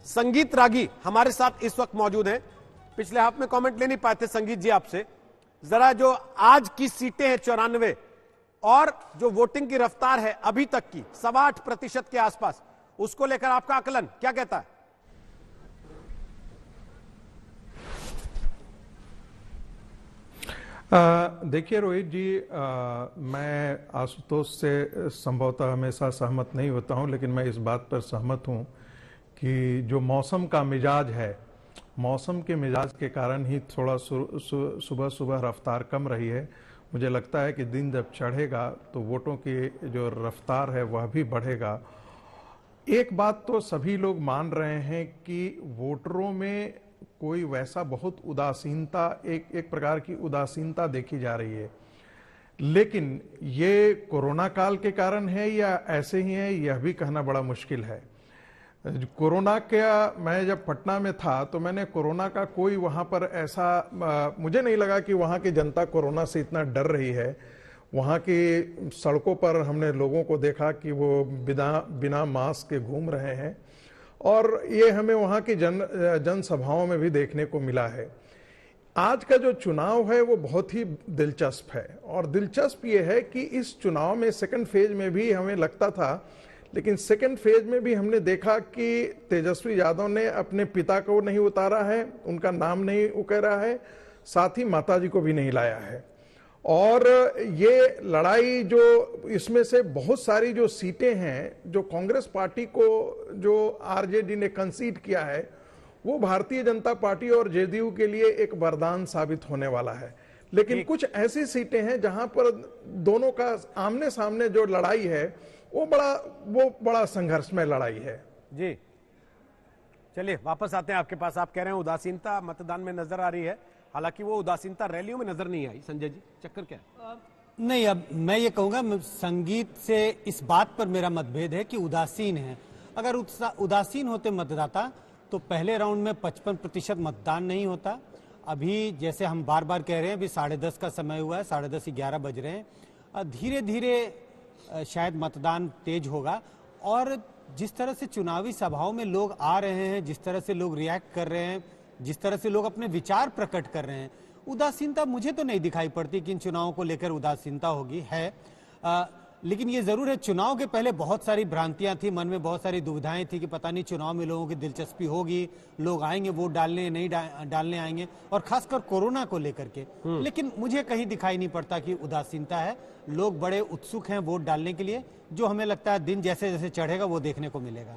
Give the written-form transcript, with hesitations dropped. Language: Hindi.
संगीत रागी हमारे साथ इस वक्त मौजूद हैं। पिछले हाफ में कमेंट ले नहीं पाए थे संगीत जी आपसे, जरा जो आज की सीटें हैं 94 और जो वोटिंग की रफ्तार है अभी तक की 8.25% के आसपास, उसको लेकर आपका आकलन क्या कहता है? देखिए रोहित जी, मैं आशुतोष से संभवतः हमेशा सहमत नहीं होता हूं, लेकिन मैं इस बात पर सहमत हूं कि जो मौसम का मिजाज है, मौसम के मिजाज के कारण ही थोड़ा सुबह सुबह रफ्तार कम रही है। मुझे लगता है कि दिन जब चढ़ेगा तो वोटों की जो रफ्तार है वह भी बढ़ेगा। एक बात तो सभी लोग मान रहे हैं कि वोटरों में कोई वैसा बहुत उदासीनता, एक प्रकार की उदासीनता देखी जा रही है, लेकिन ये कोरोना काल के कारण है या ऐसे ही है यह भी कहना बड़ा मुश्किल है। कोरोना का, मैं जब पटना में था तो मैंने कोरोना का कोई वहां पर ऐसा मुझे नहीं लगा कि वहां की जनता कोरोना से इतना डर रही है। वहां की सड़कों पर हमने लोगों को देखा कि वो बिना मास्क के घूम रहे हैं, और ये हमें वहां की जनसभाओं में भी देखने को मिला है। आज का जो चुनाव है वो बहुत ही दिलचस्प है, और दिलचस्प ये है कि इस चुनाव में सेकंड फेज में भी हमें लगता था, लेकिन सेकंड फेज में भी हमने देखा कि तेजस्वी यादव ने अपने पिता को नहीं उतारा है, उनका नाम नहीं उकेरा है, साथ ही माताजी को भी नहीं लाया है। और ये लड़ाई जो इसमें से बहुत सारी जो सीटें हैं जो कांग्रेस पार्टी को, जो आरजेडी ने कंसीड किया है, वो भारतीय जनता पार्टी और जेडीयू के लिए एक वरदान साबित होने वाला है। लेकिन कुछ ऐसी सीटें हैं जहां पर दोनों का आमने सामने जो लड़ाई है वो बड़ा संघर्षमय लड़ाई है। जी चलिए वापस आते हैं आपके पास। आप कह रहे हैं उदासीनता मतदान में नजर आ रही है, हालांकि वो उदासीनता रैलियों में नजर नहीं आई। संजय जी, चक्कर क्या है? नहीं, अब मैं ये कहूंगा, संगीत से इस बात पर मेरा मतभेद है कि उदासीन है। अगर उदासीन होते मतदाता तो पहले राउंड में 55% मतदान नहीं होता। अभी जैसे हम बार बार कह रहे हैं, अभी 10:30 का समय हुआ है, 10:30 11 बज रहे हैं, धीरे धीरे शायद मतदान तेज होगा। और जिस तरह से चुनावी सभाओं में लोग आ रहे हैं, जिस तरह से लोग रिएक्ट कर रहे हैं, जिस तरह से लोग अपने विचार प्रकट कर रहे हैं, उदासीनता मुझे तो नहीं दिखाई पड़ती कि इन चुनावों को लेकर उदासीनता होगी है। लेकिन ये जरूर है, चुनाव के पहले बहुत सारी भ्रांतियां थी, मन में बहुत सारी दुविधाएं थी कि पता नहीं चुनाव में लोगों की दिलचस्पी होगी, लोग आएंगे वोट डालने, नहीं डालने आएंगे, और खासकर कोरोना को लेकर के। लेकिन मुझे कहीं दिखाई नहीं पड़ता कि उदासीनता है। लोग बड़े उत्सुक हैं वोट डालने के लिए। जो हमें लगता है दिन जैसे जैसे चढ़ेगा वो देखने को मिलेगा।